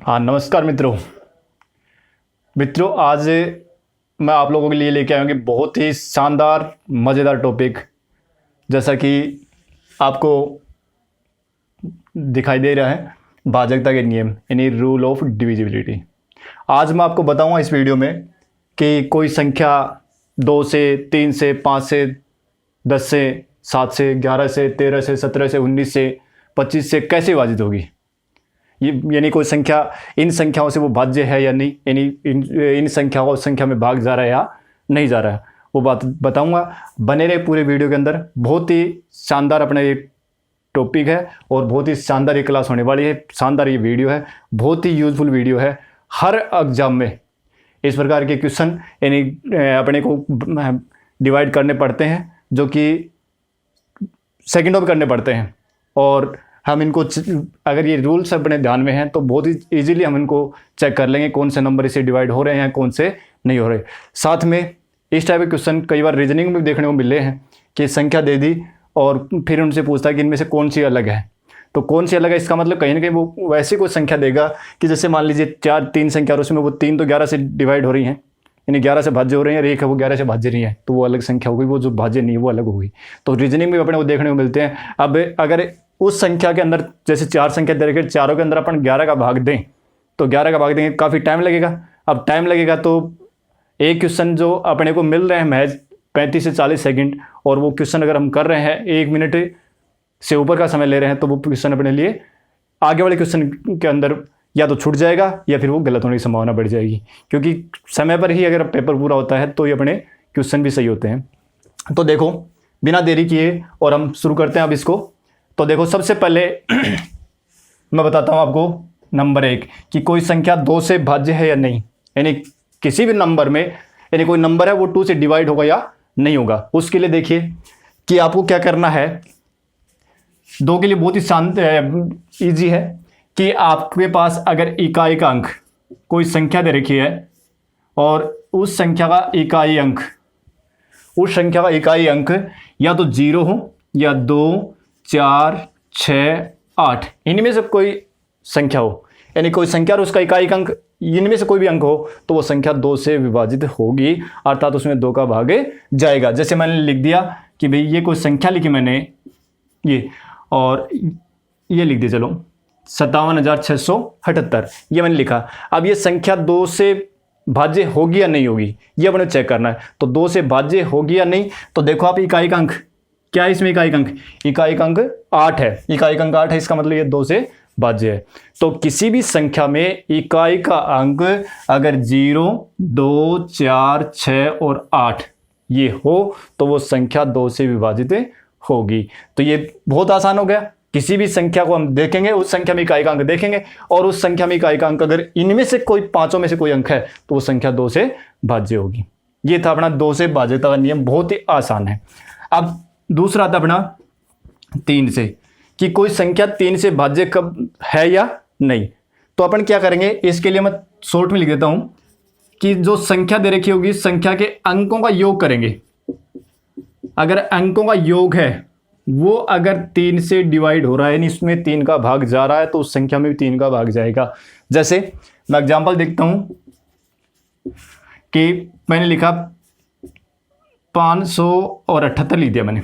हाँ, नमस्कार मित्रों आज मैं आप लोगों के लिए लेके आया हूँ कि बहुत ही शानदार मज़ेदार टॉपिक, जैसा कि आपको दिखाई दे रहा है, भाजकता के नियम यानी रूल ऑफ डिविजिबिलिटी। आज मैं आपको बताऊँगा इस वीडियो में कि कोई संख्या 2 से 3 से 5 से 10 से 7 से 11 से 13 से 17 से 19 से 25 से कैसे विभाजित होगी। ये यानी कोई संख्या इन संख्याओं से वो भाज्य है या नहीं, यानी इन संख्याओं को संख्या में भाग जा रहा है या नहीं जा रहा है, वो बात बताऊंगा। बने रहे पूरे वीडियो के अंदर। बहुत ही शानदार अपना ये टॉपिक है और बहुत ही शानदार ये क्लास होने वाली है। शानदार ये वीडियो है, बहुत ही यूजफुल वीडियो है। हर एग्जाम में इस प्रकार के क्वेश्चन यानी अपने को डिवाइड करने पड़ते हैं, जो कि सेकेंडों में करने पड़ते हैं, और हम इनको अगर ये रूल्स अपने ध्यान में हैं तो बहुत ही ईजीली हम इनको चेक कर लेंगे कौन से नंबर इसे डिवाइड हो रहे हैं, कौन से नहीं हो रहे। साथ में इस टाइप के क्वेश्चन कई बार रीजनिंग में देखने को मिले हैं कि संख्या दे दी और फिर उनसे पूछता है कि इनमें से कौन सी अलग है। तो कौन सी अलग है, इसका मतलब कहीं ना कहीं वो वैसी कोई संख्या देगा कि जैसे मान लीजिए 3 संख्या और उसमें वो 3 तो 11 से डिवाइड हो रही हैं, यानी 11 से भाज्य हो रही है, और एक है वो 11 से भाज्य नहीं है, तो वो अलग संख्या हो गई। वो जो भाज्य नहीं है वो अलग हो गई। तो रीजनिंग में अपने वो देखने को मिलते हैं। अब अगर उस संख्या के अंदर जैसे 4 संख्या दे रखी, चारों के अंदर अपन 11 का भाग दें तो 11 का भाग देंगे, काफ़ी टाइम लगेगा। अब टाइम लगेगा तो एक क्वेश्चन जो अपने को मिल रहे हैं महज 35 से 40 सेकंड, और वो क्वेश्चन अगर हम कर रहे हैं 1 मिनट से ऊपर का समय ले रहे हैं, तो वो क्वेश्चन अपने लिए आगे वाले क्वेश्चन के अंदर या तो छूट जाएगा या फिर वो गलत होने की संभावना बढ़ जाएगी, क्योंकि समय पर ही अगर पेपर पूरा होता है तो ये अपने क्वेश्चन भी सही होते हैं। तो देखो, बिना देरी किए और हम शुरू करते हैं अब इसको। तो देखो, सबसे पहले मैं बताता हूँ आपको नंबर 1 कि कोई संख्या 2 से भाज्य है या नहीं, यानी किसी भी नंबर में, यानी कोई नंबर है वो 2 से डिवाइड होगा या नहीं होगा। उसके लिए देखिए कि आपको क्या करना है। 2 के लिए बहुत ही शांत ईजी है कि आपके पास अगर इकाई का अंक कोई संख्या दे रखी है और उस संख्या का इकाई अंक या तो 0 हो या 2, 4, 6, 8, इनमें से कोई संख्या हो, यानी कोई संख्या और उसका इकाई अंक इनमें से कोई भी अंक हो, तो वो संख्या 2 से विभाजित होगी, अर्थात उसमें 2 का भाग जाएगा। जैसे मैंने लिख दिया कि भाई ये कोई संख्या लिखी मैंने, ये और ये लिख दिया, चलो 57,678 ये मैंने लिखा। अब ये संख्या 2 से भाज्य होगी या नहीं होगी, ये अपने चेक करना है। तो 2 से भाज्य होगी या नहीं, तो देखो आप इकाई का अंक क्या है, इसमें इकाई का अंक 8 है। इकाई का अंक 8 है, इसका मतलब ये 2 से भाज्य है। तो किसी भी संख्या में इकाई का अंक अगर 0, 2, 4, 6 और 8 ये हो, तो वो संख्या 2 से विभाजित होगी। तो ये बहुत आसान हो गया। किसी भी संख्या को हम देखेंगे, उस संख्या में इकाई का अंक देखेंगे, और उस संख्या में इकाई का अंक अगर इनमें से कोई 5 में से कोई अंक है, तो वो संख्या 2 से भाज्य होगी। ये था अपना 2 से भाज्यता का नियम, बहुत ही आसान है। अब दूसरा था अपना 3 से, कि कोई संख्या 3 से भाज्य कब है या नहीं। तो अपन क्या करेंगे, इसके लिए मैं शॉर्ट में लिख देता हूं कि जो संख्या दे रखी होगी, संख्या के अंकों का योग करेंगे। अगर अंकों का योग है वो अगर 3 से डिवाइड हो रहा है, यानी इसमें 3 का भाग जा रहा है, तो उस संख्या में भी 3 का भाग जाएगा। जैसे मैं एग्जांपल देखता हूं कि मैंने लिखा 578 लिख दिया मैंने,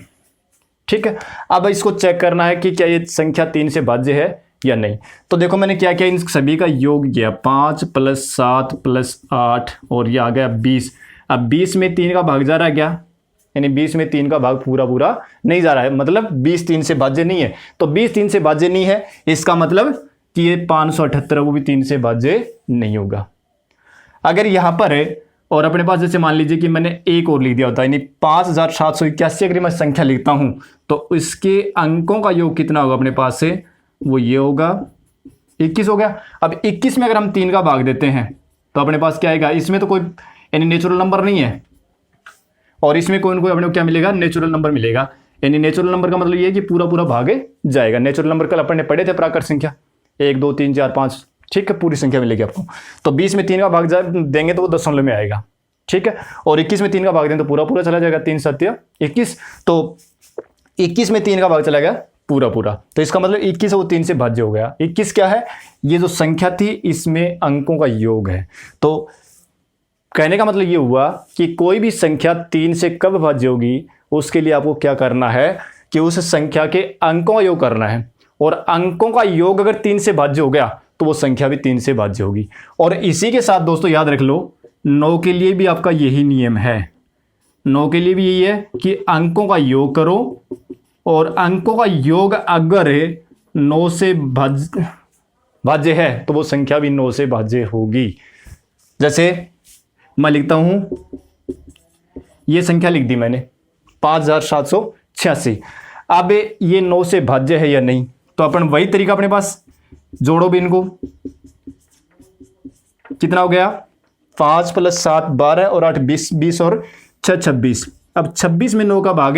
ठीक है। अब इसको चेक करना है कि क्या ये संख्या 3 से भाज्य है या नहीं। तो देखो मैंने क्या किया, इन सभी का योग किया, 5 + 7 + 8 और ये आ गया 20। अब 20 में 3 का भाग जा रहा है क्या, यानी 20 में 3 का भाग पूरा नहीं जा रहा है, मतलब 20 3 से भाज्य नहीं है। तो 20 3 से भाज्य नहीं है, इसका मतलब कि ये 578 वो भी 3 से भाज्य नहीं होगा। अगर यहां पर है और अपने पास जैसे मान लीजिए कि मैंने एक और लिख दिया होता है, यानी 5781 अगर मैं संख्या लिखता हूं, तो इसके अंकों का योग कितना होगा अपने पास से, वो ये होगा 21 हो गया। अब 21 में अगर हम 3 का भाग देते हैं तो अपने पास क्या आएगा, इसमें तो कोई यानी नेचुरल नंबर नहीं है, और इसमें कोई ना कोई अपने को क्या मिलेगा, नेचुरल नंबर मिलेगा। यानी नेचुरल नंबर का मतलब ये है कि पूरा भाग जाएगा। नेचुरल नंबर कल अपन ने पढ़े थे, प्राकृत संख्या 1, 2, 3, 4, 5, ठीक है, पूरी संख्या मिलेगी आपको। तो 20 में 3 का भाग देंगे तो वो दशमलव में आएगा, ठीक है। और 21 में 3 का भाग दें तो पूरा चला जाएगा, 3 × 7 = 21। तो 21 में 3 का भाग चला गया पूरा पूरा। तो इसका मतलब 21 है वो 3 से भाज्य हो गया। 21 क्या है? ये जो संख्या थी इसमें अंकों का योग है। तो कहने का मतलब ये हुआ कि कोई भी संख्या 3 से कब भाज्य होगी, उसके लिए आपको क्या करना है कि उस संख्या के अंकों का योग करना है, और अंकों का योग अगर 3 से भाज्य हो गया तो वो संख्या भी 3 से भाज्य होगी। और इसी के साथ दोस्तों याद रख लो 9 के लिए भी आपका यही नियम है। 9 के लिए भी यही है कि अंकों का योग करो, और अंकों का योग अगर 9 से भाज्य है तो वो संख्या भी 9 से भाज्य होगी। जैसे मैं लिखता हूं, ये संख्या लिख दी मैंने 5786। अब ये 9 से भाज्य है या नहीं, तो अपन वही तरीका अपने पास, जोड़ो भी इनको। कितना हो गया? 5 + 7 12 और 8 20, 20 और 6 26। अब 26 में 9 का भाग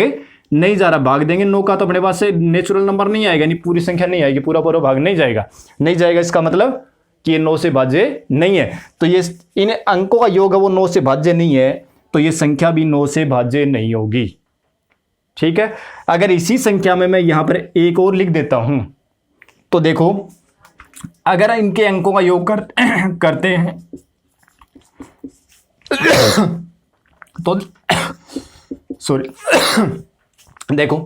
नहीं जा रहा, भाग देंगे 9 का तो अपने पास से नेचुरल नंबर नहीं आएगा, यानी पूरी संख्या नहीं आएगी, पूरा पूरा भाग नहीं जाएगा, नहीं जाएगा। इसका मतलब कि ये 9 से भाज्य नहीं है। तो ये इन अंकों का योग है वो 9 से भाज्य नहीं है, तो ये संख्या भी 9 से भाज्य नहीं होगी। ठीक है। अगर इसी संख्या में मैं यहां पर एक और लिख देता हूं, तो देखो अगर इनके अंकों का योग करते हैं तो सॉरी देखो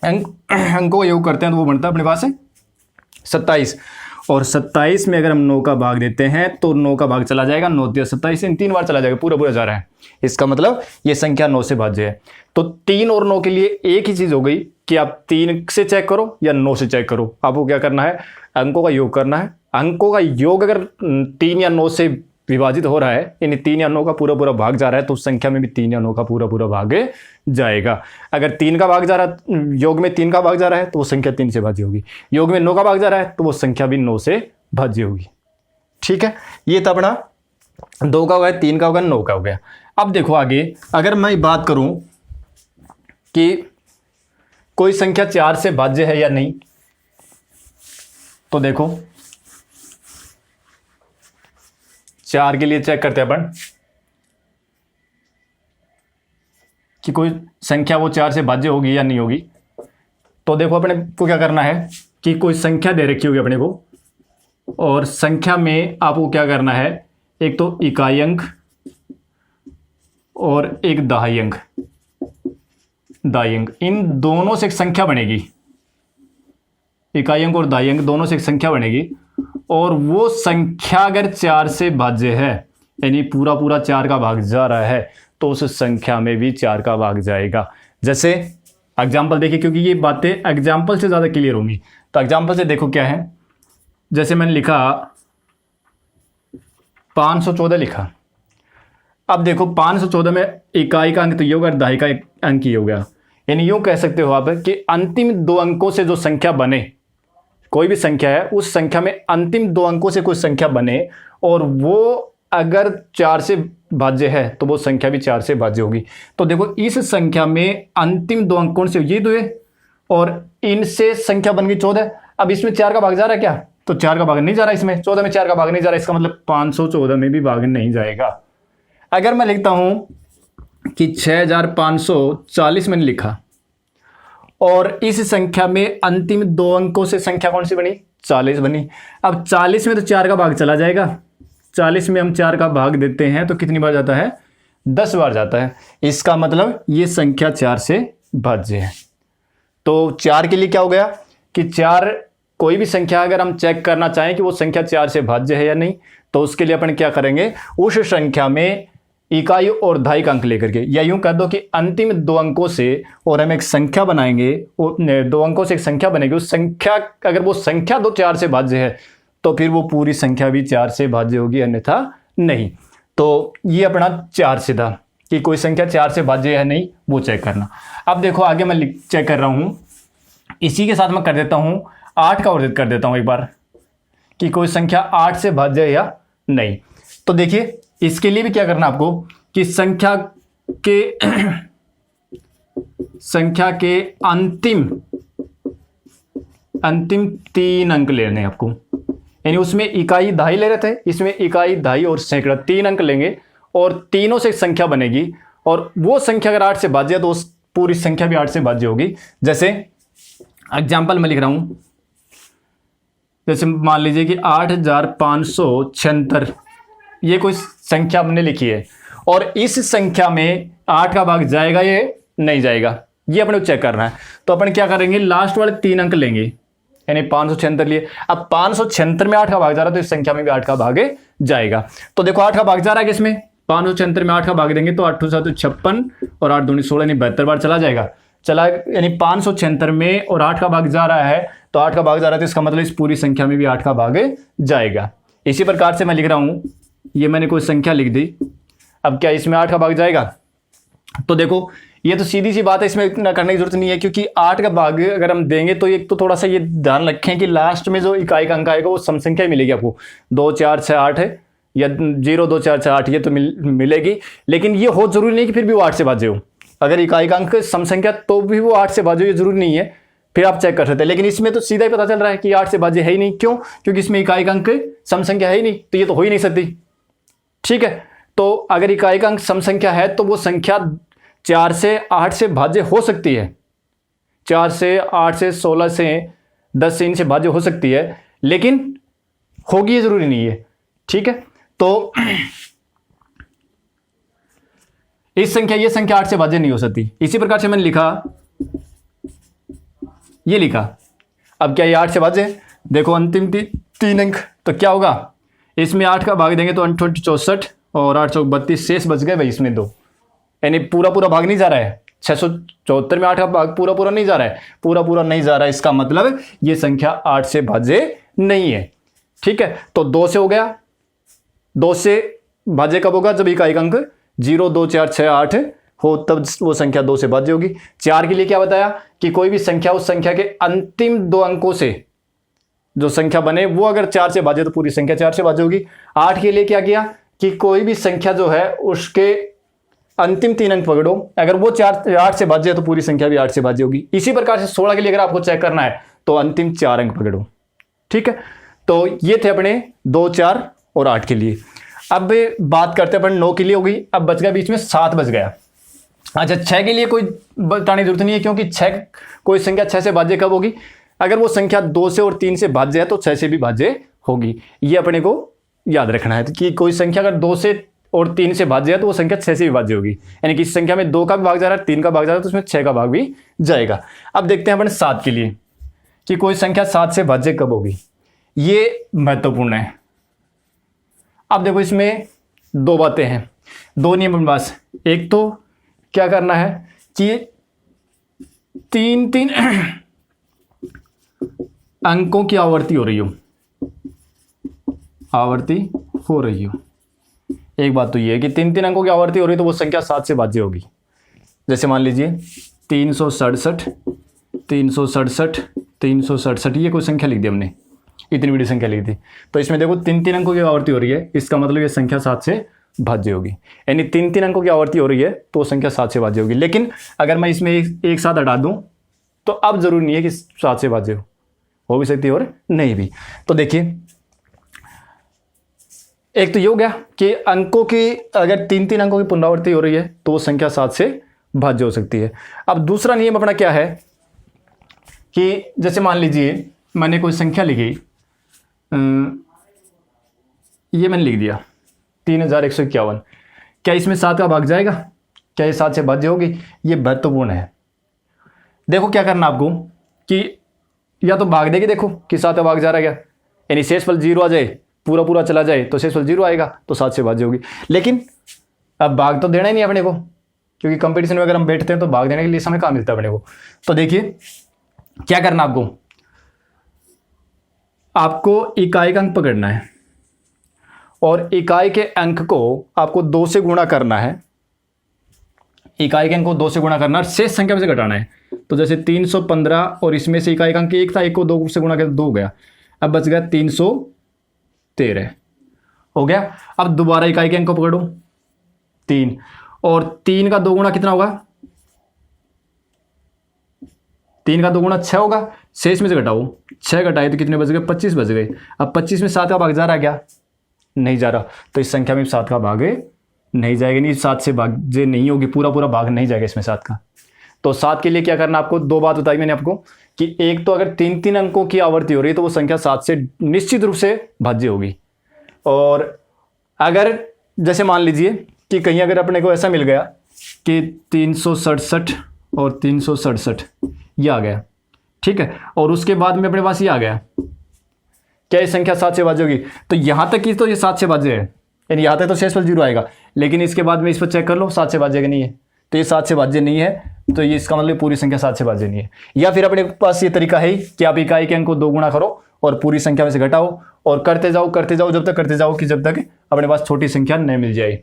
अंकों का योग करते हैं तो वो बनता है अपने पास है 27, और 27 में अगर हम 9 का भाग देते हैं तो 9 का भाग चला जाएगा, 9 × 27 इन 3 बार चला जाएगा, पूरा पूरा जा रहा है। इसका मतलब ये संख्या 9 से भाज्य है। तो 3 और 9 के लिए एक ही चीज हो गई कि आप 3 से चेक करो या 9 से चेक करो। आपको क्या करना है? अंकों का योग करना है। अंकों का योग अगर 3 या 9 से विभाजित हो रहा है, यानी 3 या 9 का पूरा पूरा भाग जा रहा है, तो उस संख्या में भी 3 या 9 का पूरा पूरा भाग जाएगा। अगर 3 का भाग जा रहा है, योग में 3 का भाग जा रहा है तो वो संख्या 3 से भाज्य होगी। योग में 9 का भाग जा रहा है तो वो संख्या भी 9 से भाज्य होगी। ठीक है। ये तो अपना 2 का हो गया, 3 का हो गया, 9 का हो गया। अब देखो आगे अगर मैं बात करूं कि कोई संख्या 4 से भाज्य है या नहीं, तो देखो 4 के लिए चेक करते हैं अपन कि कोई संख्या वो 4 से भाज्य होगी या नहीं होगी। तो देखो अपने को क्या करना है कि कोई संख्या दे रखी होगी अपने को, और संख्या में आपको क्या करना है, एक तो इकाई अंक और एक दहाई अंक। दाई अंक, इन दोनों से एक संख्या बनेगी। इकाई अंक और दाई अंक दोनों से एक संख्या बनेगी, और वो संख्या अगर 4 से भाज्य है, यानी पूरा पूरा 4 का भाग जा रहा है, तो उस संख्या में भी 4 का भाग जाएगा। जैसे एग्जाम्पल देखिए, क्योंकि ये बातें एग्जाम्पल से ज़्यादा क्लियर होंगी। तो एग्जाम्पल से देखो क्या है, जैसे मैंने लिखा 514 लिखा। अब देखो 514 में इकाई का अंक तो ये होगा, दहाई का अंक ये हो गया। यानी यूँ कह सकते हो आप कि अंतिम 2 अंकों से जो संख्या बने, कोई भी संख्या है उस संख्या में अंतिम 2 अंकों से कोई संख्या बने, और वो अगर 4 से भाज्य है तो वो संख्या भी 4 से भाज्य होगी। तो देखो इस संख्या में अंतिम 2 अंकों से ये 2 है, और इनसे संख्या बन गई 14। अब इसमें 4 का भाग जा रहा है क्या? तो 4 का भाग नहीं जा रहा, इसमें 14 में 4 का भाग नहीं जा रहा, इसका मतलब 514 में भी भाग नहीं जाएगा। अगर मैं लिखता हूं कि 6540 मैंने लिखा, और इस संख्या में अंतिम 2 अंकों से संख्या कौन सी बनी? 40 बनी। अब 40 में तो 4 का भाग चला जाएगा, 40 में हम 4 का भाग देते हैं तो कितनी बार जाता है? 10 बार जाता है। इसका मतलब ये संख्या 4 से भाज्य है। तो 4 के लिए क्या हो गया कि 4, कोई भी संख्या अगर हम चेक करना चाहें कि वो संख्या 4 से भाज्य है या नहीं, तो उसके लिए अपन क्या करेंगे, उस संख्या में इकाई और दहाई का अंक लेकर के, या यूं कह दो कि अंतिम 2 अंकों से, और हम एक संख्या बनाएंगे, 2 अंकों से एक संख्या बनेगी, उस संख्या अगर वो संख्या 4 से भाज्य है तो फिर वो पूरी संख्या भी 4 से भाज्य होगी, अन्यथा नहीं। तो ये अपना 4 से था कि कोई संख्या 4 से भाज्य है नहीं, वो चेक करना। अब देखो आगे मैं चेक कर रहा हूं, इसी के साथ मैं कर देता हूं 8 का और कर देता हूं एक बार कि कोई संख्या 8 से भाज्य है या नहीं। तो देखिए इसके लिए भी क्या करना आपको कि संख्या के अंतिम 3 अंक लेने आपको, यानी उसमें इकाई दहाई ले रहे थे, इसमें इकाई दहाई और सैकड़ा 3 अंक लेंगे, और तीनों से एक संख्या बनेगी, और वो संख्या अगर 8 से भाज्य है तो उस पूरी संख्या भी 8 से भाज्य होगी। जैसे एग्जाम्पल मैं लिख रहा हूँ, जैसे मान लीजिए कि 8576, ये कोई संख्या हमने लिखी है और इस संख्या में 8 का भाग जाएगा ये नहीं जाएगा, ये अपने को चेक करना है। तो अपन क्या करेंगे, लास्ट वाले 3 अंक लेंगे, यानी 576 लिए। अब 576 में 8 का भाग जा रहा है तो इस संख्या में भी 8 का भाग जाएगा। तो देखो 8 का भाग जा रहा है किसमें, 576 में 8 का भाग देंगे तो 8 7 56 और 8 दूनी 16 यानी 72 बार चला जाएगा, चला, यानी 576 में और 8 का भाग जा रहा है तो 8 का भाग जा रहा है तो इसका मतलब इस पूरी संख्या में भी 8 का भाग जाएगा। इसी प्रकार से मैं लिख रहा हूं, ये मैंने कोई संख्या लिख दी, अब क्या इसमें 8 का भाग जाएगा? तो देखो ये तो सीधी सी बात है, इसमें इतना करने की जरूरत नहीं है, क्योंकि 8 का भाग अगर हम देंगे तो एक तो थोड़ा सा ये ध्यान रखें कि लास्ट में जो इकाई का अंक आएगा वो सम संख्या ही मिलेगी आपको, 2 4 6 8 है या 0 2 4 6 8, ये तो मिलेगी, लेकिन ये हो जरूरी नहीं कि फिर भी वो 8 से भाज्य हो। अगर इकाई का अंक सम संख्या तो भी वो 8 से भाज्य हो, ये जरूरी नहीं है, फिर आप चेक कर सकते हैं। लेकिन इसमें तो सीधा ही पता चल रहा है कि 8 से भाज्य है ही नहीं, क्यों? क्योंकि इसमें इकाई का अंक सम संख्या है ही नहीं, तो ये तो हो ही नहीं सकती। ठीक है, तो अगर इकाई का अंक सम संख्या है तो वो संख्या 4 से 8 से भाज्य हो सकती है, 4 से 8 से 16 से 10 से इनसे भाज्य हो सकती है, लेकिन होगी ये जरूरी नहीं है। ठीक है, तो इस संख्या, ये संख्या 8 से भाज्य नहीं हो सकती। इसी प्रकार से मैंने लिखा, ये लिखा, अब क्या ये 8 से भाज्य है? देखो अंतिम 3 अंक, तो क्या होगा, इसमें 8 का भाग देंगे तो 8 64 और 8 चौक 32, शेष बच गए भाई इसमें 2, यानी पूरा पूरा भाग नहीं जा रहा है, 674 में 8 का भाग पूरा पूरा नहीं जा रहा है, पूरा पूरा नहीं जा रहा है, इसका मतलब ये संख्या 8 से भाज्य नहीं है। ठीक है, तो 2 से हो गया, 2 से भाज्य कब होगा? जब इकाई का अंक 0 2 4 6 8 हो, तब वो संख्या 2 से भाज्य होगी। 4 के लिए क्या बताया कि कोई भी संख्या उस संख्या के अंतिम 2 अंकों से जो संख्या बने वो अगर 4 से भाज्य तो पूरी संख्या 4 से भाज्य होगी। 8 के लिए क्या किया कि कोई भी संख्या जो है उसके अंतिम 3 अंक पकड़ो, अगर वो 8 से भाज्य है तो पूरी संख्या भी 8 से भाज्य होगी। इसी प्रकार से 16 के लिए अगर आपको चेक करना है तो अंतिम 4 अंक पकड़ो। ठीक है, तो ये थे अपने 2 4 और 8 के लिए। अब बात करते हैं अपन 9 के लिए होगी, अब बच गया बीच में 7 बच गया। अच्छा, 6 के लिए कोई बताने की जरूरत नहीं है, क्योंकि 6 कोई संख्या 6 से भाज्य कब होगी? अगर वो संख्या 2 से और 3 से भाज्य है तो 6 से भी भाज्य होगी, ये अपने को याद रखना है कि कोई संख्या अगर 2 से और 3 से भाज्य है तो वो संख्या 6 से भी भाज्य होगी, यानी कि इस संख्या में 2 का भी भाग जा रहा है, 3 का भाग जा रहा है तो उसमें 6 का भाग भी जाएगा। अब देखते हैं अपन 7 के लिए कि कोई संख्या 7 से भाज्य कब होगी, ये महत्वपूर्ण है। अब देखो इसमें 2 बातें हैं, 2 नियम बस। एक तो क्या करना है कि 3 अंकों की आवर्ती हो रही हो, आवर्ती हो रही हो। एक बात तो ये है कि 3 अंकों की आवर्ती हो रही है तो वो संख्या 7 से भाज्य होगी। जैसे मान लीजिए 367 367 367, ये कोई संख्या लिख दी हमने, इतनी बड़ी संख्या लिख दी, तो इसमें देखो 3 अंकों की आवर्ती हो रही है, इसका मतलब ये संख्या 7 से भाज्य होगी, यानी 3 अंकों की आवर्ती हो रही है तो संख्या 7 से भाज्य होगी। लेकिन अगर मैं इसमें एक साथ हटा दूं तो अब जरूरी नहीं है कि 7 से भाज्य हो भी सकती है और नहीं भी। तो देखिए, एक तो ये हो गया कि अंकों की अगर 3 अंकों की पुनरावृत्ति हो रही है तो वो संख्या 7 से भाज्य हो सकती है। अब दूसरा नियम अपना क्या है कि जैसे मान लीजिए मैंने कोई संख्या लिखी, ये मैंने लिख दिया 3151, क्या इसमें 7 का भाग जाएगा? क्या ये 7 से भाज्य होगी? ये महत्वपूर्ण है। देखो क्या करना आपको कि या तो भाग देगी, देखो कि 7 का भाग जा रहा है क्या, यानी शेषफल 0 आ जाए, पूरा पूरा चला जाए तो शेषफल 0 आएगा तो 7 से भाज्य होगी। लेकिन अब भाग तो देना ही नहीं अपने को, क्योंकि कंपटीशन में अगर हम बैठते हैं तो भाग देने के लिए समय कहाँ मिलता है अपने को। तो देखिए क्या करना आपको इकाई का अंक पकड़ना है और इकाई के अंक को आपको 2 से गुणा करना है, इकाई के अंक को 2 से गुणा करना और शेष संख्या में से घटाना है। तो जैसे 315 और इसमें से इकाई का अंक 1 था, 1 को 2 से गुणा कर 2 हो गया, अब बच गया 313 हो गया। अब दोबारा इकाई के अंक को पकड़ो 3, और 3 का 2 गुणा कितना होगा? 3 का 2 गुणा 6 होगा, शेष में से घटाओ, 6 घटाए तो कितने बच गए? 25 बच गए। अब 25 में 7 का भाग जा रहा है क्या? नहीं जा रहा, तो इस संख्या में 7 का भाग नहीं जाएगा, नहीं 7 से भाग नहीं होगी, पूरा पूरा भाग नहीं जाएगा इसमें 7 का। तो 7 के लिए क्या करना आपको, दो बात बताई मैंने आपको कि एक तो अगर 3-3 अंकों की आवर्ती हो रही है तो वो संख्या 7 से निश्चित रूप से भाज्य होगी। और अगर जैसे मान लीजिए कि कहीं अगर अपने को ऐसा मिल गया कि 367 और 367 ये आ गया, ठीक है, और उसके बाद में अपने पास ये आ गया, क्या ये संख्या 7 से भाज्य होगी? तो यहां तक की तो ये 7 से भाज्य है, यानी यहां तक तो शेषफल 0 आएगा, लेकिन इसके बाद में इस पर चेक कर लो 7 से भाज्य नहीं है, तो ये 7 से भाज्य नहीं है, तो ये इसका मतलब पूरी संख्या 7 से भाज्य नहीं है। या फिर अपने पास ये तरीका है कि आप इकाई के अंक को 2 गुना करो और पूरी संख्या में से घटाओ और करते जाओ जब तक करते जाओ कि जब तक अपने पास छोटी संख्या नहीं मिल जाए,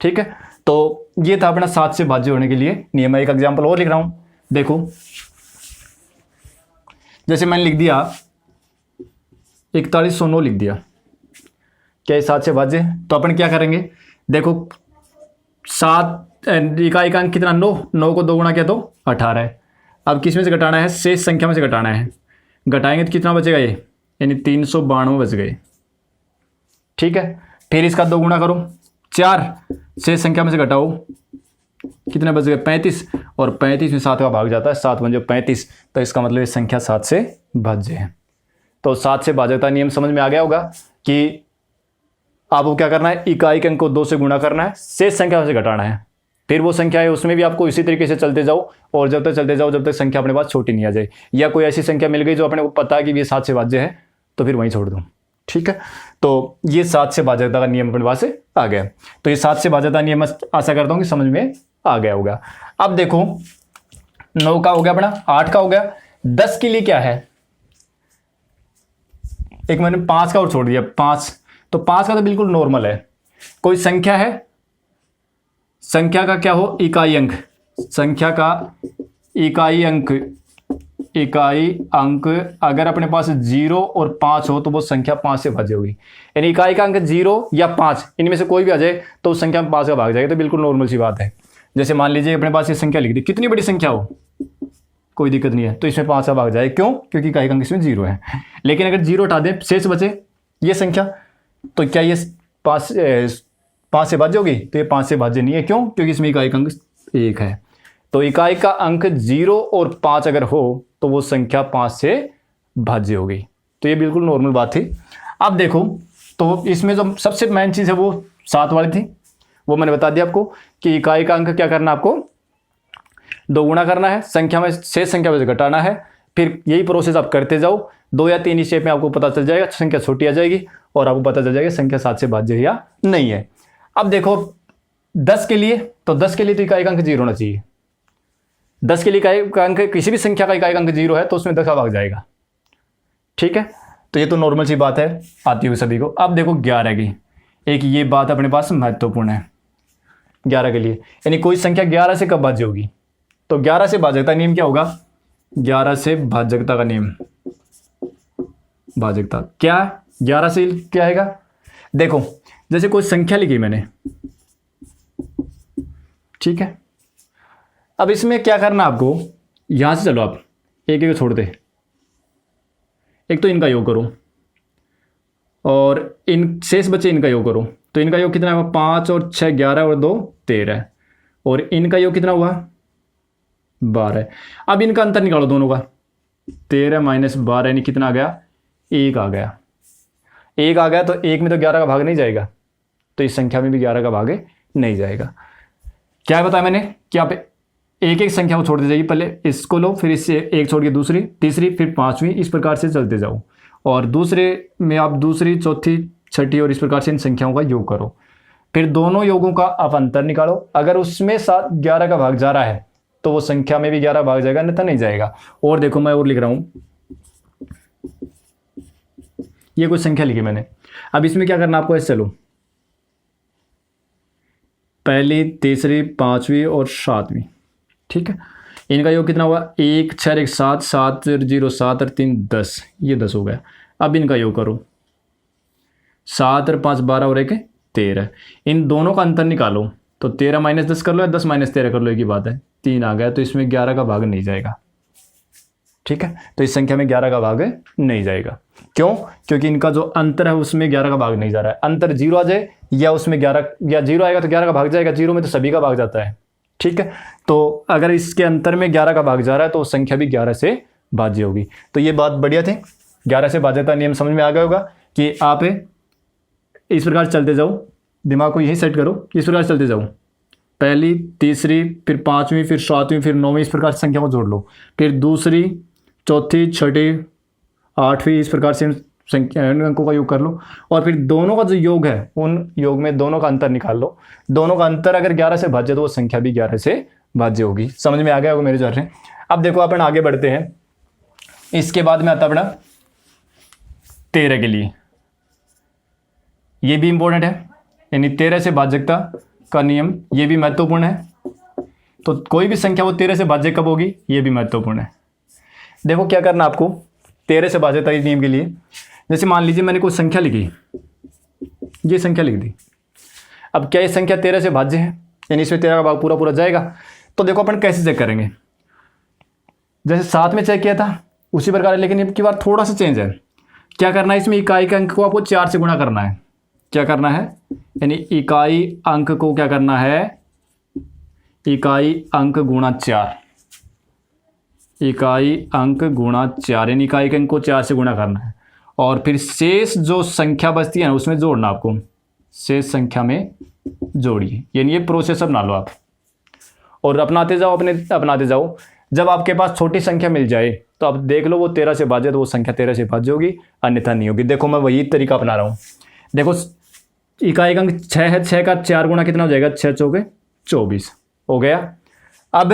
ठीक है। तो ये था अपना 7 से भाज्य होने के लिए नियम। एक एग्जाम्पल और लिख रहा हूं, देखो जैसे मैंने लिख दिया 4109 लिख दिया, क्या ये 7 से भाज्य? तो अपन क्या करेंगे, देखो 7 इकाई का अंक कितना, 9 को 2 गुना किया तो 18 है। अब किस में से घटाना है, शेष संख्या में से घटाना है, घटाएंगे तो कितना बचेगा ये, यानी 392 बच गए, ठीक है। फिर इसका 2 गुना करो 4, शेष संख्या में से घटाओ कितने बच गए, 35, और 35 में 7 का भाग जाता है, 7 बन जाए 35, तो इसका मतलब ये संख्या 7 से भाज्य है। तो 7 से भाज्यता नियम समझ में आ गया होगा कि आपको क्या करना है, इकाई के अंक को 2 से गुणा करना है, शेष संख्या में से घटाना है, फिर वो संख्या है उसमें भी आपको इसी तरीके से चलते जाओ और जब तक चलते जाओ जब तक संख्या अपने पास छोटी नहीं आ जाए, या कोई ऐसी संख्या मिल गई जो अपने को पता है कि ये 7 से भाज्य है तो फिर वहीं छोड़ दो, ठीक है। तो ये 7 से भाज्यता का नियम अपने पास से आ गया। तो ये 7 से भाज्यता नियम आशा करता हूँ कि समझ में आ गया होगा। अब देखो 9 का हो गया अपना, 8 का हो गया, 10 के लिए क्या है, एक मैंने 5 का और छोड़ दिया 5, तो 5 का तो बिल्कुल नॉर्मल है, कोई संख्या है, संख्या का क्या हो, इकाई अंक, संख्या का इकाई अंक अगर अपने पास 0 और 5 हो तो वो संख्या 5 से भाज्य होगी, यानी इकाई का अंक 0 या 5 इनमें से कोई भी आ जाए तो उस संख्या में 5 का भाग जाएगा, तो बिल्कुल नॉर्मल सी बात है। जैसे मान लीजिए अपने पास ये संख्या लिख दी, कितनी बड़ी संख्या हो कोई दिक्कत नहीं है, तो इसमें 5 का भाग जाए, क्यों, क्योंकि इकाई का अंक इसमें 0 है। लेकिन अगर 0 हटा दें, शेष बचे ये संख्या, तो क्या ये 5 से भाज्य होगी, तो ये 5 से भाज्य नहीं है, क्यों, क्योंकि इसमें इकाई का अंक 1 है। तो इकाई का अंक 0 और 5 अगर हो तो वो संख्या 5 से भाज्य होगी, तो ये बिल्कुल नॉर्मल बात थी। अब देखो तो इसमें जो सबसे मेन चीज़ है वो 7 वाली थी, वो मैंने बता दिया आपको कि इकाई का अंक क्या करना, आपको 2 गुना करना है, संख्या में शेष संख्या में से घटाना है, फिर यही प्रोसेस आप करते जाओ, 2 या 3 स्टेप में आपको पता चल जाएगा, संख्या छोटी आ जाएगी और आपको पता चल जाएगा संख्या 7 से भाज्य या नहीं है। अब देखो 10 के लिए, तो 10 के लिए तो इकाई का अंक 0 होना चाहिए, 10 के लिए इकाई का अंक, किसी भी संख्या का इकाई का अंक 0 है तो उसमें 10 का भाग जाएगा, ठीक है। तो ये तो नॉर्मल सी बात है, आती हुई सभी को। अब देखो 11 की, एक ये बात अपने पास महत्वपूर्ण है 11 के लिए, यानी कोई संख्या 11 से कब भाज्य होगी, तो 11 से भाजकता नियम क्या होगा, 11 से भाजकता का नियम, भाजकता क्या, 11 से क्या आएगा, देखो जैसे कोई संख्या लिखी मैंने, ठीक है। अब इसमें क्या करना आपको, यहां से चलो आप एक एक छोड़ दे, एक तो इनका योग करो और इन शेष बचे इनका योग करो, तो इनका योग कितना हुआ, 5 और 6 11 और 2 13, और इनका योग कितना हुआ 12। अब इनका अंतर निकालो दोनों का, 13 - 12 यानी कितना आ गया, 1 आ गया, 1 आ गया, तो 1 में तो 11 का भाग नहीं जाएगा, तो इस संख्या में भी 11 का भाग नहीं जाएगा। क्या बताया मैंने कि आप एक एक संख्या को छोड़ दे जाइए, पहले इसको लो, फिर इससे एक छोड़ के दूसरी, तीसरी, फिर 5वीं, इस प्रकार से चलते जाओ, और दूसरे में आप दूसरी, चौथी, छठी और इस प्रकार से इन संख्याओं का योग करो, फिर दोनों योगों का आप अंतर निकालो, अगर उसमें 11 का भाग जा रहा है तो वो संख्या में भी 11 भाग जाएगा, नहीं तो नहीं जाएगा। और देखो मैं और लिख रहा हूं, ये कुछ संख्या लिखी मैंने, अब इसमें क्या करना आपको, ऐसे चलो पहली, तीसरी, 5वीं और 7वीं, ठीक है। इनका योग कितना हुआ, 1 6 1 7 7 0 7 और 3 10, ये 10 हो गया। अब इनका योग करो, 7 और 5 12 और 1 13, इन दोनों का अंतर निकालो, तो 13 - 10 कर लो या 10 - 13 कर लो, एक ही बात है, 3 आ गया, तो इसमें 11 का भाग नहीं जाएगा, ठीक है। तो इस संख्या में 11 का भाग नहीं जाएगा, क्यों, क्योंकि इनका जो अंतर है उसमें 11 का भाग नहीं जा रहा है। अंतर 0 आ जाए या उसमें 11 या 0 आएगा तो 11 का भाग जाएगा, 0 में तो सभी का भाग जाता है, ठीक है, तो अगर इसके अंतर में 11 का भाग जा रहा है तो संख्या भी 11 से भाज्य होगी। तो ये बात बढ़िया थी, 11 से भाज्यता नियम समझ में आ गया होगा कि आप इस प्रकार चलते जाओ, दिमाग को यही सेट करो, इस प्रकार चलते जाओ, पहली, तीसरी, फिर पाँचवीं, फिर सातवीं, फिर नौवीं, इस प्रकार से संख्या को जोड़ लो, फिर दूसरी, चौथी, छठी, आठवीं, इस प्रकार से संख्या अंकों का योग कर लो, और फिर दोनों का जो योग है उन योग में दोनों का अंतर निकाल लो। दोनों का अंतर अगर 11 से भाज्य तो वो संख्या भी 11 से भाज्य होगी। समझ में आ गया होगा मेरे जा रहे। अब देखो अपन आगे बढ़ते हैं, इसके बाद में आता अपना 13 के लिए, ये भी इंपॉर्टेंट है, यानी 13 से भाज्यता का नियम, ये भी महत्वपूर्ण है। तो कोई भी संख्या वो 13 से भाज्य कब होगी, ये भी महत्वपूर्ण है। देखो क्या करना आपको 13 से भाज्यता के नियम के लिए, जैसे मान लीजिए मैंने कोई संख्या लिखी, ये संख्या लिख दी। अब क्या ये संख्या 13 से भाज्य है, यानी इसमें 13 का भाग पूरा पूरा जाएगा। तो देखो अपन कैसे चेक करेंगे, जैसे 7 में चेक किया था उसी प्रकार है, लेकिन अब की बार थोड़ा सा चेंज है। क्या करना है, इसमें इकाई के अंक को आपको 4 से गुणा करना है। क्या करना है, यानी इकाई अंक को क्या करना है, इकाई अंक गुणा 4, इकाई अंक गुणा 4, यानी इकाई के अंक को 4 से गुणा करना है, और फिर शेष जो संख्या बचती है ना उसमें जोड़ना आपको, शेष संख्या में जोड़िए। यानी ये प्रोसेस अपना लो आप और अपनाते जाओ, अपनाते जाओ। जब आपके पास छोटी संख्या मिल जाए तो आप देख लो वो 13 से भाज्य तो वो संख्या 13 से भाज्य होगी, अन्यथा नहीं होगी। देखो मैं वही तरीका अपना रहा हूँ। देखो इकाई का अंक 6 है, 6 का 4 गुणा कितना हो जाएगा, 6 चौके 24 हो गया। अब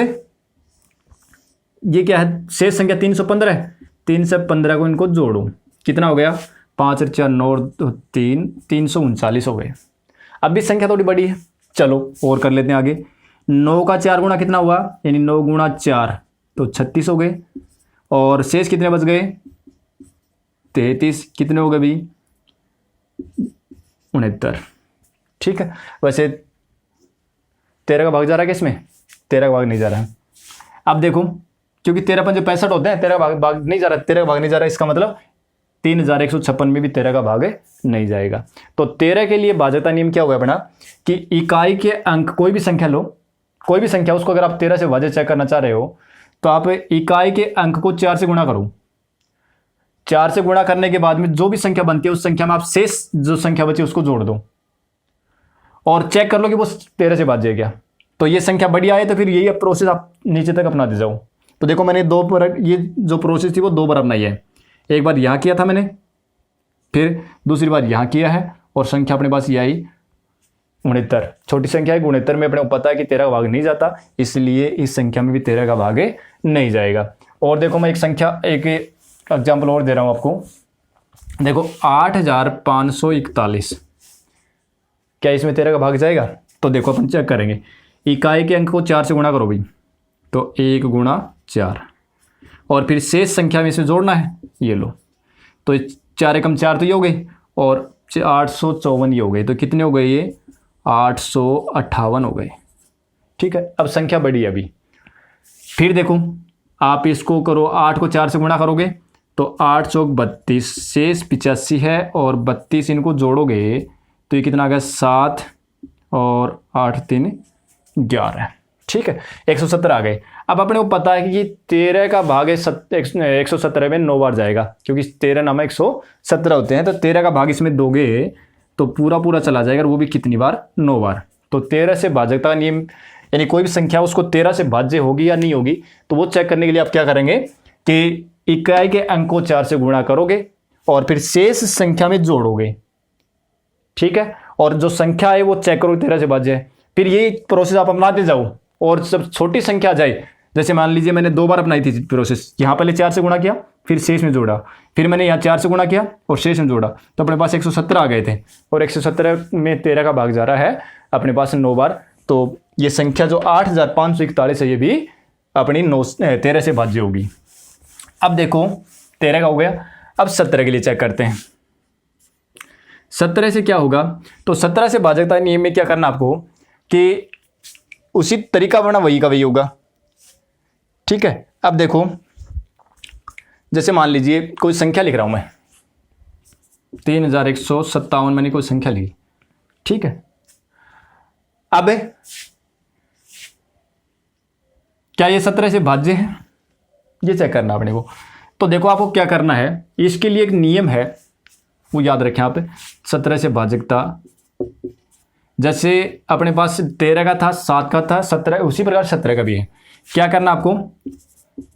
ये क्या है, शेष संख्या 315 है, 3 से 15 को इनको जोड़ो, कितना हो गया, 5 और 4 9 3 339 हो गए। अब भी संख्या थोड़ी बड़ी है, चलो और कर लेते हैं आगे। 9 का 4 गुणा कितना हुआ, यानी 9 गुणा 4 तो 36 हो गए, और शेष कितने बच गए, 33, कितने हो गए भी, 69। ठीक है, वैसे 13 का भाग जा रहा है क्या इसमें, 13 का भाग नहीं जा रहा है। अब देखो क्योंकि 13 पंजे 65 होते हैं, 13 का भाग नहीं जा रहा, 13 का भाग नहीं जा रहा, इसका मतलब 3156 में भी 13 का भाग नहीं जाएगा। तो 13 के लिए भाज्यता नियम क्या होगा अपना, कि इकाई के अंक कोई भी संख्या लो, कोई भी संख्या, उसको अगर आप 13 से भाज्य चेक करना चाह रहे हो तो आप इकाई के अंक को 4 से गुणा करो। 4 से गुणा करने के बाद में जो भी संख्या बनती है उस संख्या में आप शेष जो संख्या बची उसको जोड़ दो और चेक कर लो कि वो 13 से भाज्य है क्या। तो ये संख्या बड़ी आए तो फिर यही प्रोसेस आप नीचे तक अपनाते जाओ। तो देखो मैंने दो बार, ये जो प्रोसेस थी वो 2 बार अपनाई है। एक बार यहाँ किया था मैंने, फिर दूसरी बार यहाँ किया है, और संख्या अपने पास ये आई 69। छोटी संख्या है, 69 में अपने को पता है कि 13 का भाग नहीं जाता, इसलिए इस संख्या में भी 13 का भाग नहीं जाएगा। और देखो मैं एक एग्जाम्पल और दे रहा हूँ आपको। देखो 8541, क्या इसमें 13 का भाग जाएगा? तो देखो अपन चेक करेंगे, इकाई के अंक को 4 से गुणा करो भाई, तो 1 गुणा 4, और फिर शेष संख्या में इसे जोड़ना है, ये लो, तो 4 एकम 4 तो ये हो गई, और 854 ये हो गई, तो कितने हो गए ये 858 हो गए। ठीक है, अब संख्या बड़ी है अभी। फिर देखो आप इसको करो, 8 को 4 से गुणा करोगे तो 8 चौक 32, शेष 85 है, और 32 इनको जोड़ोगे तो ये कितना आ गया 7, और 8 3 11। ठीक है, 117 आ गए। अब अपने को पता है कि ये 13 का भाग 117 में 9 बार जाएगा, क्योंकि 13 नाम 117 होते हैं, तो 13 का भाग इसमें दोगे तो पूरा पूरा चला जाएगा, और वो भी कितनी बार, 9 बार। तो 13 से भाज्यता का नियम, यानी कोई भी संख्या उसको 13 से भाज्य होगी या नहीं होगी, तो वो चेक करने के लिए आप क्या करेंगे कि इकाई के अंक को 4 से गुणा करोगे और फिर शेष संख्या में जोड़ोगे। ठीक है, और जो संख्या है वो चेक करो 13 से भाज्य है। फिर यही प्रोसेस आप अपनाते जाओ, और जब छोटी संख्या आ जाए, जैसे मान लीजिए मैंने 2 बार अपनाई थी प्रोसेस, यहाँ पहले 4 से गुणा किया, फिर शेष में जोड़ा, फिर मैंने यहाँ 4 से गुणा किया और शेष में जोड़ा, तो अपने पास 117 आ गए थे, और 117 में 13 का भाग जा रहा है अपने पास 9 बार। तो ये संख्या जो 8541 है ये भी अपनी 13 से भाज्य होगी। अब देखो 13 का हो गया, अब 17 के लिए चेक करते हैं। 17 से क्या होगा, तो 17 से भाज्यता नियम में क्या करना आपको कि उसी तरीका बना वही का वही होगा। ठीक है, अब देखो जैसे मान लीजिए कोई संख्या लिख रहा हूं मैं, 3157 मैंने कोई संख्या ली। ठीक है, अब क्या ये 17 से भाज्य है, ये चेक करना अपने को। तो देखो आपको क्या करना है, इसके लिए एक नियम है, वो याद रखें आप। 17 से भाजकता, जैसे अपने पास 13 का था, 7 का था, 17, उसी प्रकार 17 का भी है। क्या करना आपको,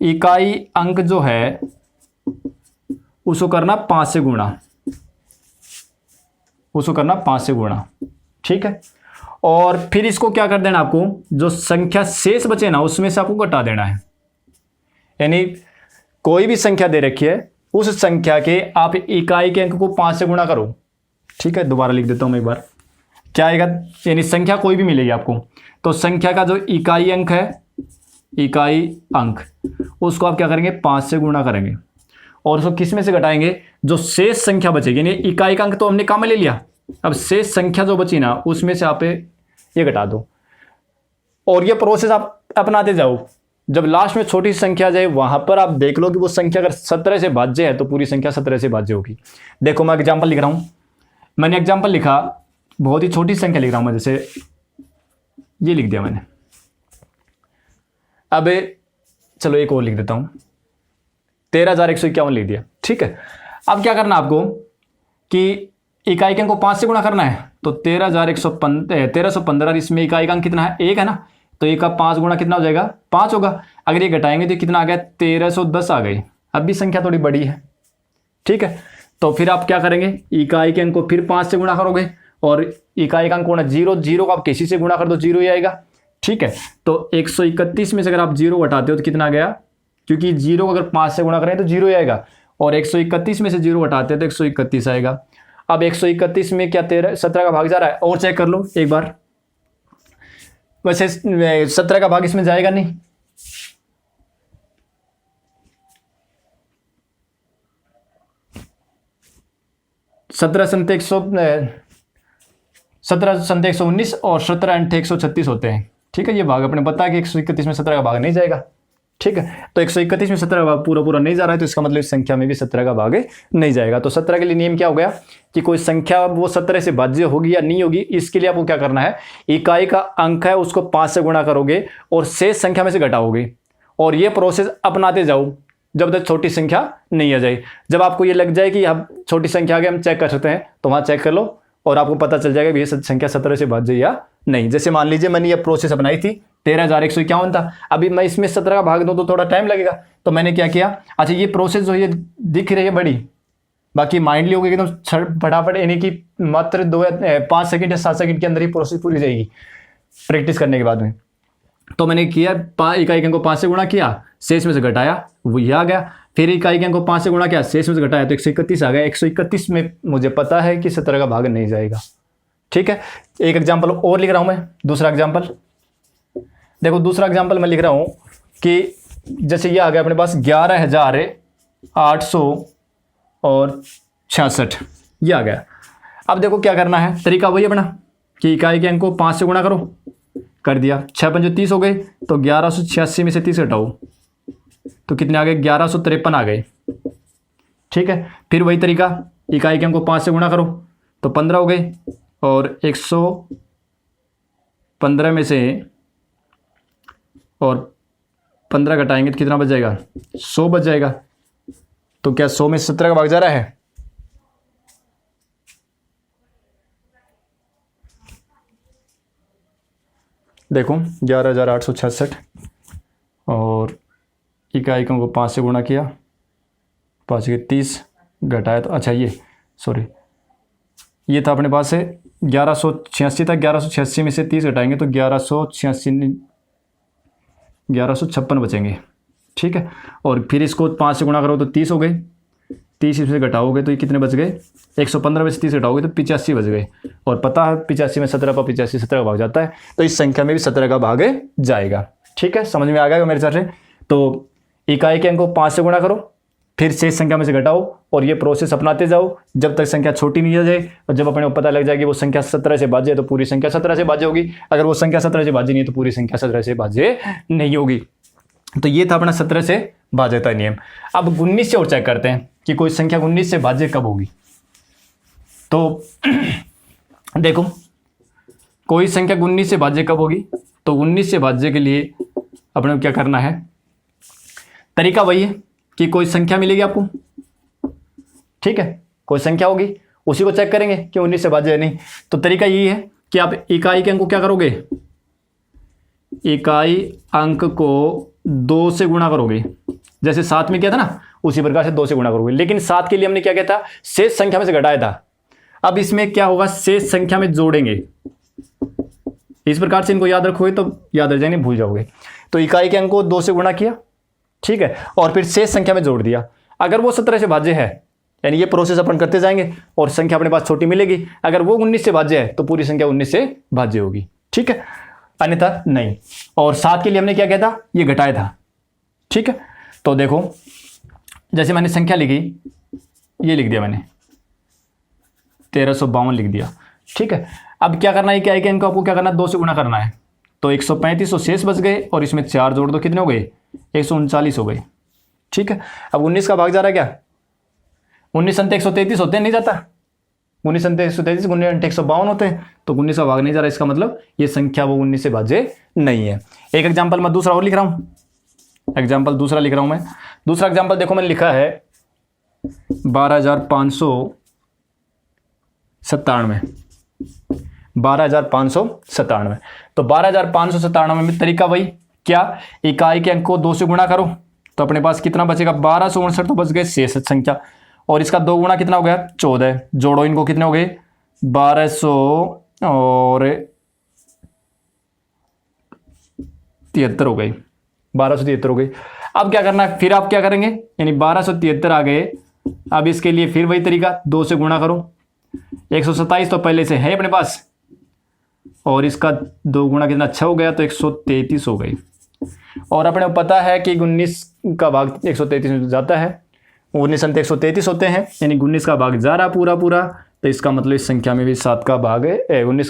इकाई अंक जो है उसको करना 5 से गुणा, उसको करना 5 से गुणा, ठीक है। और फिर इसको क्या कर देना आपको, जो संख्या शेष बचे ना उसमें से आपको घटा देना है। यानी कोई भी संख्या दे रखी है, उस संख्या के आप इकाई के अंक को 5 से गुणा करो, ठीक है। दोबारा लिख देता हूं मैं एक बार, क्या आएगा, यानी संख्या कोई भी मिलेगी आपको, तो संख्या का जो इकाई अंक है, इकाई अंक, उसको आप क्या करेंगे 5 से गुणा करेंगे, और उसको किस में से घटाएंगे, जो शेष संख्या बचेगी। यानी इकाई का अंक तो हमने काम में ले लिया, अब शेष संख्या जो बची ना उसमें से आप ये घटा दो, और ये प्रोसेस आप अपनाते जाओ। जब लास्ट में छोटी संख्या जाए वहां पर आप देख लो कि वो संख्या अगर 17 से भाज्य है तो पूरी संख्या 17 से भाज्य होगी। देखो मैं एग्जाम्पल लिख रहा हूं, मैंने एग्जाम्पल लिखा, बहुत ही छोटी संख्या लिख रहा हूं मैं, जैसे ये लिख दिया मैंने। अब चलो एक और लिख देता हूं, 13,151 लिख दिया, ठीक है। अब क्या करना आपको कि इकाई के अंक को 5 से गुणा करना है, तो 1315, इसमें इकाई का अंक कितना है, 1 है ना, तो 1 का 5 गुणा कितना हो जाएगा, 5 होगा। अगर ये घटाएंगे तो कितना आ गया, 1310 आ गई। अब भी संख्या थोड़ी बड़ी है, ठीक है। तो फिर आप क्या करेंगे, इकाई के अंक को फिर 5 से गुणा करोगे, और इकाई का अंक होना 0 को आप किसी से गुणा कर दो, 0 ही आएगा, ठीक है। तो 131 में से अगर आप 0 घटाते हो तो कितना आ गया, क्योंकि 0 को अगर 5 से गुणा करें तो 0 ही आएगा, और 131 में से 0 घटाते हैं तो 131 आएगा। अब 131 में क्या 17 का भाग जा रहा है, और चेक कर लो एक बार, वैसे 17 का भाग इसमें जाएगा नहीं, सत्रह संत 119 और 17 अंठ 136 होते हैं, ठीक है। ये भाग अपने पता है कि 131 में 17 का भाग नहीं जाएगा, ठीक है। तो 131 में 17 का भाग पूरा नहीं जा रहा है, तो इसका मतलब इस संख्या में भी 17 का भाग नहीं जाएगा। तो 17 के लिए नियम क्या हो गया कि कोई संख्या वो 17 से भाज्य होगी या नहीं होगी, इसके लिए आपको क्या करना है, इकाई का अंक है उसको 5 से गुणा करोगे और शेष संख्या में से घटाओगे, और ये प्रोसेस अपनाते जाओ जब तक छोटी संख्या नहीं आ जाए। जब आपको ये लग जाए कि अब छोटी संख्या आगे हम चेक कर सकते हैं, तो वहां चेक कर लो और आपको पता चल जाएगा कि ये संख्या 17 से भाज्य या नहीं। जैसे मान लीजिए मैंने ये प्रोसेस अपनाई थी, 13,151 था, अभी मैं इसमें 17 का भाग दूं तो थोड़ा टाइम लगेगा, तो मैंने क्या किया, अच्छा ये प्रोसेस जो ये दिख रही है बड़ी, बाकी माइंडली होगी एकदम फटाफट, यानी कि मात्र 5 सेकंड या 7 सेकंड के अंदर ही प्रोसेस पूरी जाएगी प्रैक्टिस करने के बाद में। तो मैंने किया, इकाई के अंक को 5 से गुणा किया, शेष में से घटाया, वो ये आ गया। फिर इकाई के अंक को 5 से गुणा किया, शेष में से घटाया तो 131 आ गया। 131 में मुझे पता है कि 17 का भाग नहीं जाएगा, ठीक है। एक एग्जाम्पल और लिख रहा हूं मैं, दूसरा एग्जाम्पल देखो। दूसरा एग्जाम्पल मैं लिख रहा हूं कि जैसे ये आ गया अपने पास 11,866 ये आ गया। अब देखो क्या करना है, तरीका वही अपना कि इकाई के अंक को 5 से गुणा करो, कर दिया, 6 पंजे 30 हो गए, तो 1186 में से 30 घटाओ तो कितने आ गए, 1153 आ गए, ठीक है। फिर वही तरीका, इकाई के अंक को 5 से गुणा करो तो 15 हो गए, और 115 में से और 15 घटाएंगे तो कितना बच जाएगा, 100 बच जाएगा। तो क्या 100 में 17 का भाग जा रहा है, देखो 11,866 और इकाई को 5 से गुणा किया, 5 के 30 घटाया तो अच्छा ये था अपने पास से 1186 था, 1186 में से 30 घटाएंगे तो 1156 बचेंगे, ठीक है। और फिर इसको 5 से गुणा करो तो 30 हो गए, 30 इसमें घटाओगे तो ये कितने बच गए, 115 में से 30 घटाओगे तो 85 बच गए। और पता है 85 में 17 पर 85 17 का भाग जाता है, तो इस संख्या में भी 17 का भाग जाएगा, ठीक है। समझ में आ गया मेरे साथ से। तो इकाई के अंक को 5 से गुणा करो, फिर शेष संख्या में से घटाओ, और ये प्रोसेस अपनाते जाओ जब तक संख्या छोटी नहीं आ जाए। और जब अपने को पता लग जाए कि वो संख्या 17 से भाज्य है तो पूरी संख्या 17 से भाज्य होगी, अगर वो संख्या 17 से भाज्य नहीं है तो पूरी संख्या 17 से भाज्य नहीं होगी। तो ये था अपना 17 से भाज्यता नियम। अब 19 से और चेक करते हैं कि कोई संख्या 19 से भाज्य कब होगी। तो देखो कोई संख्या 19 से भाज्य कब होगी, तो 19 से भाज्य के लिए अपने को क्या करना है, तरीका वही है कि कोई संख्या मिलेगी आपको, ठीक है, कोई संख्या होगी, उसी को चेक करेंगे कि 19 से भाज्य है नहीं। तो तरीका यही है कि आप इकाई के अंक को क्या करोगे, इकाई अंक को 2 से गुणा करोगे, जैसे 7 में किया था ना, उसी प्रकार से 2 से गुणा करोगे। लेकिन 7 के लिए हमने क्या किया था, शेष संख्या में से घटाया था। अब इसमें क्या होगा, शेष संख्या में जोड़ेंगे। इस प्रकार से इनको याद रखोगे तो याद रह जाएंगे, भूल जाओगे। तो इकाई के अंक को 2 से गुणा किया, ठीक है, और फिर शेष संख्या में जोड़ दिया। अगर वो 17 से भाज्य है, यानी ये प्रोसेस अपन करते जाएंगे और संख्या अपने पास छोटी मिलेगी। अगर वो 19 से भाज्य है तो पूरी संख्या 19 से भाज्य होगी, ठीक है, अन्यथा नहीं। और 7 के लिए हमने क्या किया था, ये घटाया था, ठीक है। तो देखो, जैसे मैंने संख्या लिखी, ये लिख दिया मैंने 1352 लिख दिया, ठीक है। अब क्या करना है, क्या है, इनको आपको क्या करना है, 2 से गुणा करना है। तो 135 तो शेष बच गए और इसमें 4 जोड़ दो, कितने हो गए, 139 हो गए, ठीक है। अब 19 का भाग जा रहा है क्या, 19 अंत 133 होते हैं, नहीं जाता, 19 अंत 133 19 अंत 152 होते हैं, तो 19 का भाग नहीं जा रहा, इसका मतलब ये संख्या वो 19 से भाज्य नहीं है। एक एग्जाम्पल मैं दूसरा और लिख रहा हूँ, एग्जाम्पल दूसरा लिख रहा हूँ मैं। दूसरा एग्जाम्पल देखो, मैंने लिखा है 12,597, 12,597। तो 12,597 में तरीका वही, क्या, इकाई के अंक को 2 से गुणा करो, तो अपने पास कितना बचेगा, 1259 तो बच गए शेष संख्या, और इसका 2 गुणा कितना हो गया, 14। जोड़ो इनको, कितने हो गए, 1200 और 73 हो गई, 1273 हो गई। अब क्या करना है, फिर आप क्या करेंगे, यानी 1273 आ गए। अब इसके लिए फिर वही तरीका, 2 से गुणा करो। 127 तो पहले से है अपने पास, और इसका 2 गुणा कितना, अच्छा हो गया, तो 133 हो गई। और अपने को पता है कि 19 का भाग 133 में जाता है, 19 अंत 133 होते हैं, यानी 19 का भाग जा रहा पूरा पूरा, तो इसका मतलब इस संख्या में भी 7 का भाग है, 19